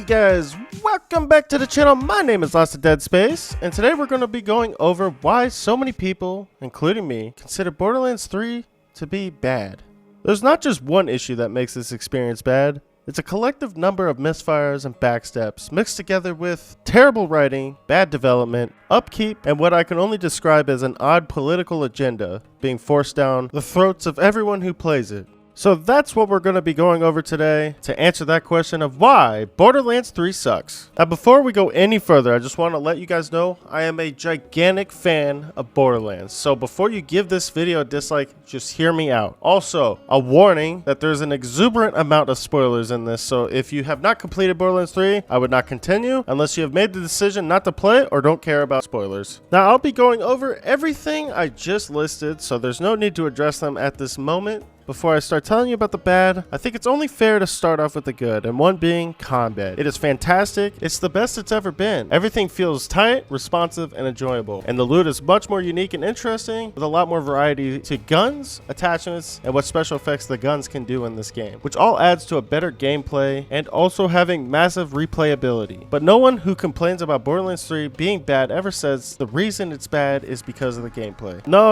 Hey guys, welcome back to the channel. My name is Lost to Dead Space, and today we're going to be going over why so many people, including me, consider Borderlands 3 to be bad. There's not just one issue that makes this experience bad. It's a collective number of misfires and backsteps mixed together with terrible writing, bad development, upkeep, and what I can only describe as an odd political agenda being forced down the throats of everyone who plays it. So that's what we're going to be going over today to answer that question of why Borderlands 3 sucks. Now before we go any further, I just want to let you guys know I am a gigantic fan of Borderlands. So before you give this video a dislike, just hear me out. Also, a warning that there's an exuberant amount of spoilers in this. So if you have not completed Borderlands 3, I would not continue unless you have made the decision not to play it or don't care about spoilers. Now I'll be going over everything I just listed, so there's no need to address them at this moment. Before I start telling you about the bad, I think it's only fair to start off with the good, and one being combat. It is fantastic. It's the best it's ever been. Everything feels tight, responsive, and enjoyable. And the loot is much more unique and interesting, with a lot more variety to guns, attachments, and what special effects the guns can do in this game, which all adds to a better gameplay and also having massive replayability. But no one who complains about Borderlands 3 being bad ever says the reason it's bad is because of the gameplay. No.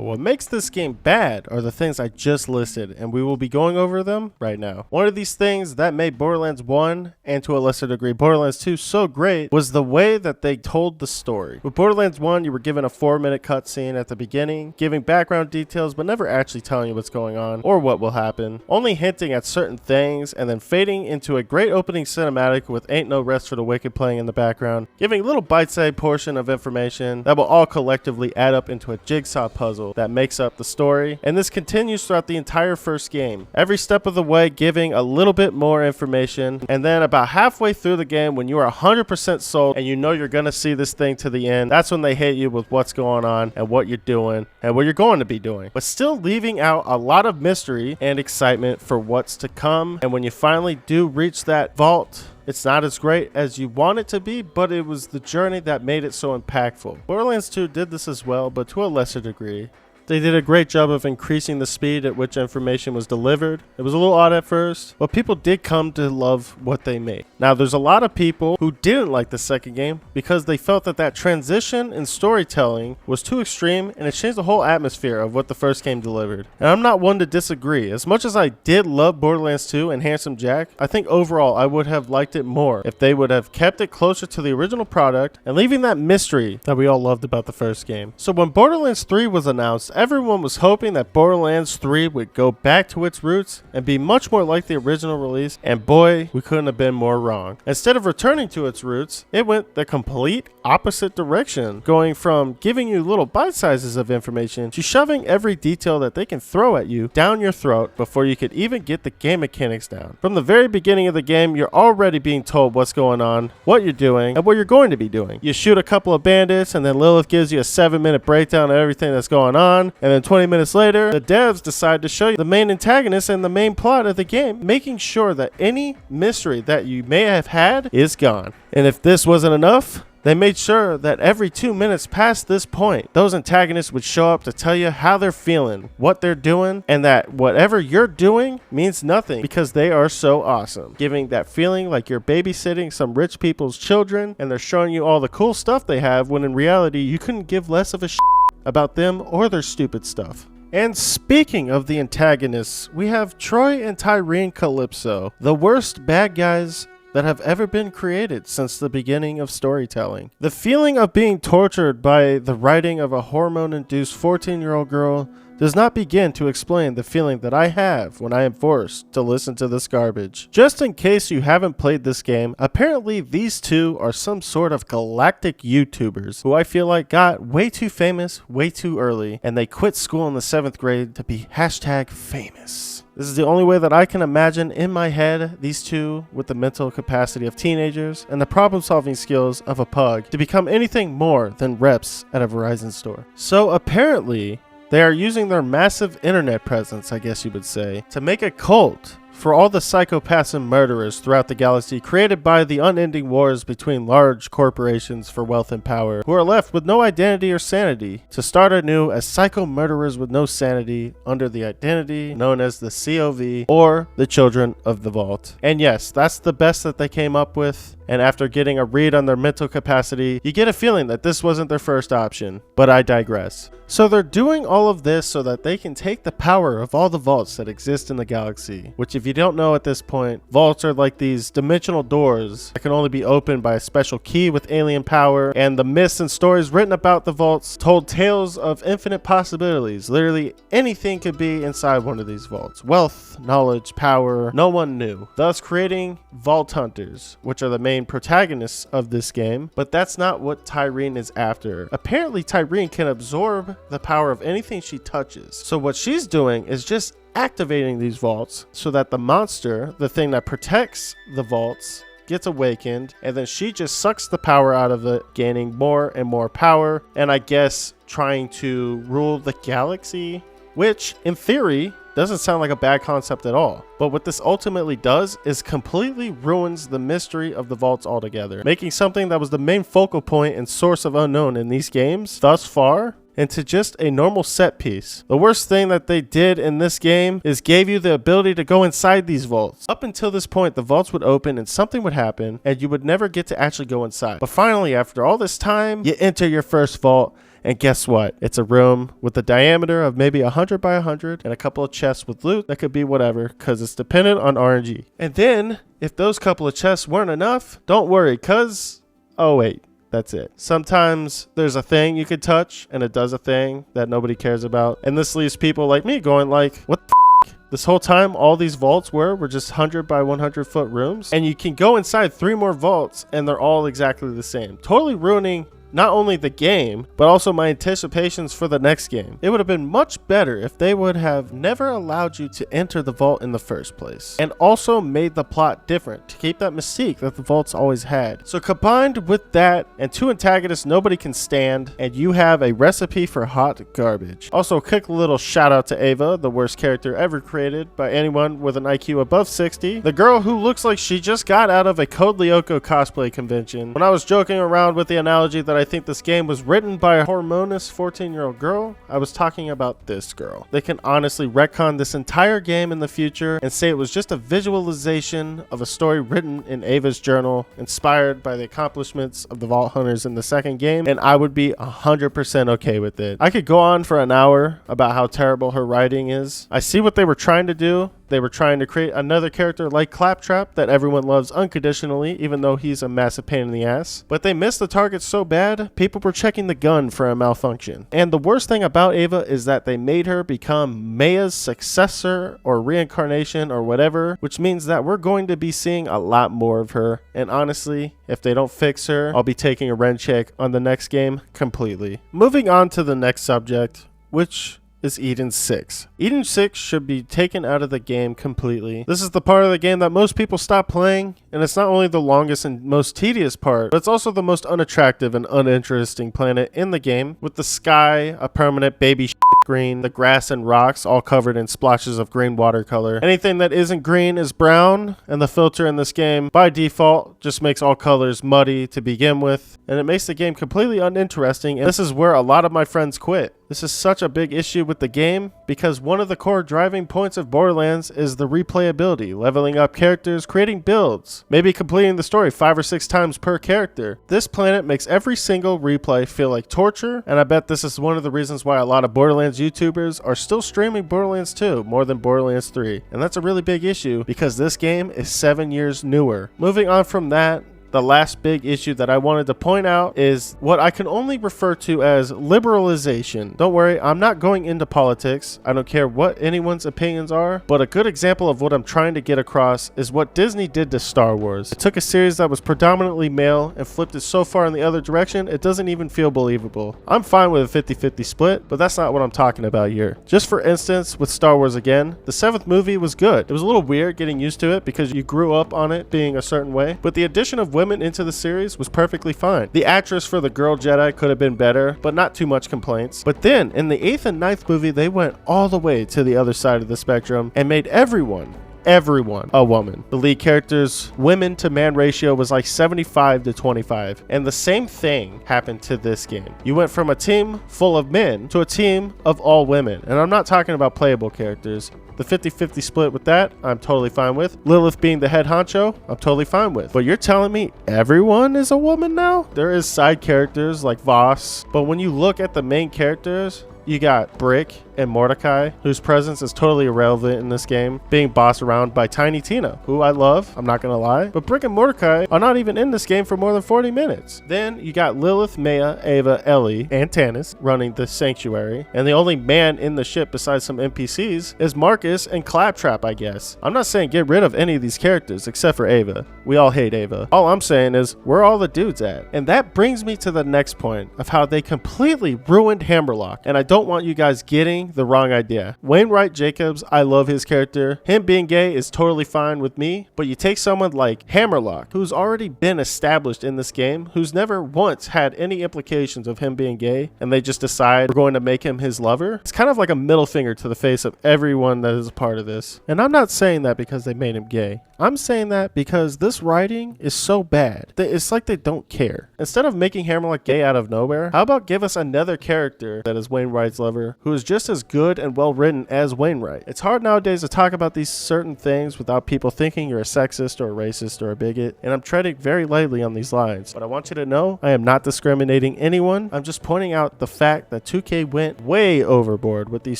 What makes this game bad are the things I just listed, and we will be going over them right now. One of these things that made Borderlands 1 and to a lesser degree Borderlands 2 so great was the way that they told the story. With Borderlands 1, you were given a 4-minute cutscene at the beginning, giving background details but never actually telling you what's going on or what will happen, only hinting at certain things and then fading into a great opening cinematic with Ain't No Rest for the Wicked playing in the background, giving a little bite-sized portion of information that will all collectively add up into a jigsaw puzzle that makes up the story. And this continues throughout the entire first game, every step of the way giving a little bit more information, and then about halfway through the game when you are 100% sold and you know you're gonna see this thing to the end, that's when they hit you with what's going on and what you're doing and what you're going to be doing, but still leaving out a lot of mystery and excitement for what's to come. And when you finally do reach that vault, it's not as great as you want it to be, but it was the journey that made it so impactful. Borderlands 2 did this as well, but to a lesser degree. They did a great job of increasing the speed at which information was delivered. It was a little odd at first, but people did come to love what they made. Now, there's a lot of people who didn't like the second game because they felt that transition in storytelling was too extreme and it changed the whole atmosphere of what the first game delivered. And I'm not one to disagree. As much as I did love Borderlands 2 and Handsome Jack, I think overall I would have liked it more if they would have kept it closer to the original product and leaving that mystery that we all loved about the first game. So when Borderlands 3 was announced, everyone was hoping that Borderlands 3 would go back to its roots and be much more like the original release, and boy, we couldn't have been more wrong. Instead of returning to its roots, it went the complete opposite direction, going from giving you little bite sizes of information to shoving every detail that they can throw at you down your throat before you could even get the game mechanics down. From the very beginning of the game, you're already being told what's going on, what you're doing, and what you're going to be doing. You shoot a couple of bandits, and then Lilith gives you a 7-minute breakdown of everything that's going on, and then 20 minutes later, the devs decide to show you the main antagonist and the main plot of the game, making sure that any mystery that you may have had is gone. And if this wasn't enough, they made sure that every 2 minutes past this point, those antagonists would show up to tell you how they're feeling, what they're doing, and that whatever you're doing means nothing because they are so awesome. Giving that feeling like you're babysitting some rich people's children and they're showing you all the cool stuff they have when in reality you couldn't give less of a shit about them or their stupid stuff. And speaking of the antagonists, we have Troy and Tyrene Calypso, the worst bad guys that have ever been created since the beginning of storytelling. The feeling of being tortured by the writing of a hormone-induced 14-year-old girl does not begin to explain the feeling that I have when I am forced to listen to this garbage. Just in case you haven't played this game, apparently these two are some sort of galactic YouTubers who I feel like got way too famous way too early, and they quit school in the 7th grade to be #famous. This is the only way that I can imagine in my head these two with the mental capacity of teenagers and the problem-solving skills of a pug to become anything more than reps at a Verizon store. So apparently, they are using their massive internet presence, I guess you would say, to make a cult for all the psychopaths and murderers throughout the galaxy created by the unending wars between large corporations for wealth and power, who are left with no identity or sanity, to start anew as psycho murderers with no sanity under the identity known as the COV, or the Children of the Vault. And yes, that's the best that they came up with, and after getting a read on their mental capacity, you get a feeling that this wasn't their first option, but I digress. So they're doing all of this so that they can take the power of all the vaults that exist in the galaxy, which if you don't know at this point, vaults are like these dimensional doors that can only be opened by a special key with alien power, and the myths and stories written about the vaults told tales of infinite possibilities. Literally anything could be inside one of these vaults. Wealth, knowledge, power, no one knew, thus creating vault hunters, which are the main protagonists of this game. But that's not what Tyreen is after. Apparently Tyreen can absorb the power of anything she touches. So what she's doing is just activating these vaults so that the monster, the thing that protects the vaults, gets awakened, and then she just sucks the power out of it, gaining more and more power, and I guess trying to rule the galaxy, which in theory doesn't sound like a bad concept at all. But what this ultimately does is completely ruins the mystery of the vaults altogether, making something that was the main focal point and source of unknown in these games thus far into just a normal set piece. The worst thing that they did in this game is gave you the ability to go inside these vaults. Up until this point, the vaults would open and something would happen and you would never get to actually go inside. But finally, after all this time, you enter your first vault. And guess what? It's a room with a diameter of maybe 100 by 100 and a couple of chests with loot that could be whatever, because it's dependent on RNG. And then, if those couple of chests weren't enough, don't worry, because, oh wait, that's it. Sometimes there's a thing you could touch and it does a thing that nobody cares about. And this leaves people like me going like, what the f***? This whole time, all these vaults were just 100 by 100 foot rooms. And you can go inside 3 more vaults and they're all exactly the same. Totally ruining not only the game, but also my anticipations for the next game. It would have been much better if they would have never allowed you to enter the vault in the first place, and also made the plot different to keep that mystique that the vaults always had. So combined with that and 2 antagonists nobody can stand, and you have a recipe for hot garbage. Also, quick little shout out to Ava, the worst character ever created by anyone with an IQ above 60. The girl who looks like she just got out of a Code Lyoko cosplay convention. When I was joking around with the analogy that I think this game was written by a hormonous 14-year-old girl, I was talking about this girl. They can honestly retcon this entire game in the future and say it was just a visualization of a story written in Ava's journal, inspired by the accomplishments of the Vault Hunters in the second game, and I would be 100% okay with it. I could go on for an hour about how terrible her writing is. I see what they were trying to do. They were trying to create another character like Claptrap that everyone loves unconditionally, even though he's a massive pain in the ass. But they missed the target so bad, people were checking the gun for a malfunction. And the worst thing about Ava is that they made her become Maya's successor or reincarnation or whatever, which means that we're going to be seeing a lot more of her. And honestly, if they don't fix her, I'll be taking a rent check on the next game completely. Moving on to the next subject, which is Eden 6. Eden 6 should be taken out of the game completely. This is the part of the game that most people stop playing, and it's not only the longest and most tedious part, but it's also the most unattractive and uninteresting planet in the game, with the sky a permanent baby green, the grass and rocks all covered in splotches of green watercolor. Anything that isn't green is brown, and the filter in this game by default just makes all colors muddy to begin with, and it makes the game completely uninteresting, and this is where a lot of my friends quit. This is such a big issue with the game because one of the core driving points of Borderlands is the replayability, leveling up characters, creating builds, maybe completing the story 5 or 6 times per character. This planet makes every single replay feel like torture, and I bet this is one of the reasons why a lot of Borderlands YouTubers are still streaming Borderlands 2 more than Borderlands 3, and that's a really big issue because this game is 7 years newer. Moving on from that, the last big issue that I wanted to point out is what I can only refer to as liberalization. Don't worry, I'm not going into politics. I don't care what anyone's opinions are, but a good example of what I'm trying to get across is what Disney did to Star Wars. It took a series that was predominantly male and flipped it so far in the other direction, it doesn't even feel believable. I'm fine with a 50-50 split, but that's not what I'm talking about here. Just for instance, with Star Wars again, the 7th movie was good. It was a little weird getting used to it because you grew up on it being a certain way, but the addition of women into the series was perfectly fine. The actress for the girl Jedi could have been better, but not too much complaints. But then in the 8th and 9th movie, they went all the way to the other side of the spectrum and made everyone everyone a woman. The lead character's women to man ratio was like 75 to 25. And the same thing happened to this game. You went from a team full of men to a team of all women. And I'm not talking about playable characters. The 50-50 split with that, I'm totally fine with. Lilith being the head honcho, I'm totally fine with. But you're telling me everyone is a woman now? There is side characters like Voss, but when you look at the main characters, you got Brick and Mordecai, whose presence is totally irrelevant in this game, being bossed around by Tiny Tina, who I love, I'm not gonna lie. But Brick and Mordecai are not even in this game for more than 40 minutes. Then you got Lilith, Maya, Ava, Ellie, and Tannis running the sanctuary, and the only man in the ship besides some NPCs is Marcus and Claptrap, I guess. I'm not saying get rid of any of these characters except for Ava. We all hate Ava. All I'm saying is, where are all the dudes at? And that brings me to the next point of how they completely ruined Hammerlock, and I don't want you guys getting the wrong idea. Wainwright Jacobs, I love his character. Him being gay is totally fine with me, but you take someone like Hammerlock, who's already been established in this game, who's never once had any implications of him being gay, and they just decide we're going to make him his lover. It's kind of like a middle finger to the face of everyone that is a part of this. And I'm not saying that because they made him gay. I'm saying that because this writing is so bad that it's like they don't care. Instead of making Hammerlock gay out of nowhere, how about give us another character that is Wainwright's lover who is just as good and well written as Wainwright? It's hard nowadays to talk about these certain things without people thinking you're a sexist or a racist or a bigot, and I'm treading very lightly on these lines. But I want you to know I am not discriminating anyone. I'm just pointing out the fact that 2K went way overboard with these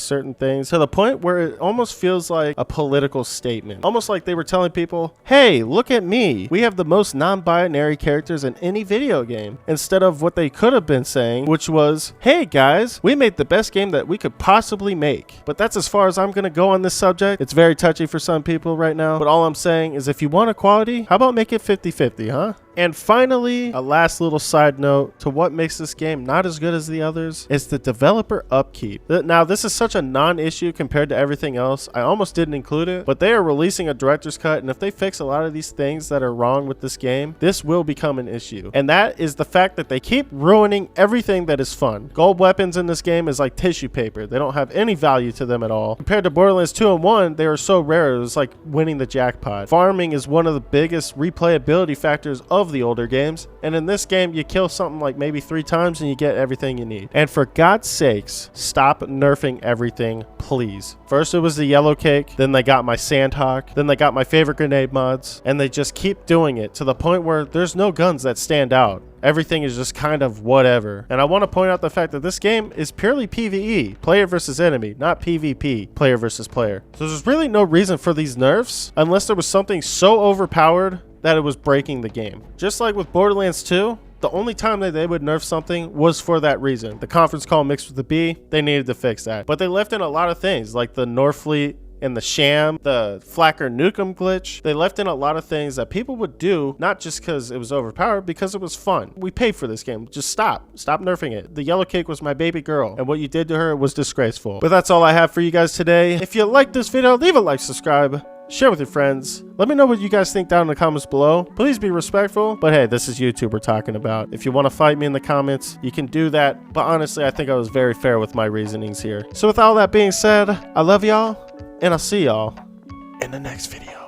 certain things to the point where it almost feels like a political statement. Almost like they were telling people, hey, look at me. We have the most non-binary characters in any video game. Instead of what they could have been saying, which was, hey guys, we made the best game that we could possibly make. But that's as far as I'm going to go on this subject. It's very touchy for some people right now. But all I'm saying is if you want equality, how about make it 50-50, huh? And finally, a last little side note to what makes this game not as good as the others is the developer upkeep. Now, this is such a non-issue compared to everything else. I almost didn't include it, but they are releasing a director's cut, and if they fix a lot of these things that are wrong with this game, this will become an issue. And that is the fact that they keep ruining everything that is fun. Gold weapons in this game is like tissue paper. They don't have any value to them at all. Compared to Borderlands 2 and 1, they are so rare. It was like winning the jackpot. Farming is one of the biggest replayability factors of the older games, and in this game you kill something like maybe 3 times and you get everything you need. And for God's sakes, stop nerfing everything, please. First it was the yellow cake, then they got my Sandhawk, then they got my favorite grenade mods, and they just keep doing it to the point where there's no guns that stand out. Everything is just kind of whatever. And I want to point out the fact that this game is purely PvE, player versus enemy, not PvP, player versus player. So there's really no reason for these nerfs unless there was something so overpowered that it was breaking the game. Just like with Borderlands 2, the only time that they would nerf something was for that reason. The conference call mixed with the B, they needed to fix that. But they left in a lot of things like the Norfleet and the Sham, the Flacker Nukem glitch. They left in a lot of things that people would do, not just because it was overpowered, because it was fun. We paid for this game. Just stop nerfing it. The yellow cake was my baby girl, and what you did to her was disgraceful. But that's all I have for you guys today. If you liked this video, leave a like, subscribe, share with your friends. Let me know what you guys think down in the comments below. Please be respectful. But hey, this is YouTube we're talking about. If you want to fight me in the comments, you can do that. But honestly, I think I was very fair with my reasonings here. So with all that being said, I love y'all, and I'll see y'all in the next video.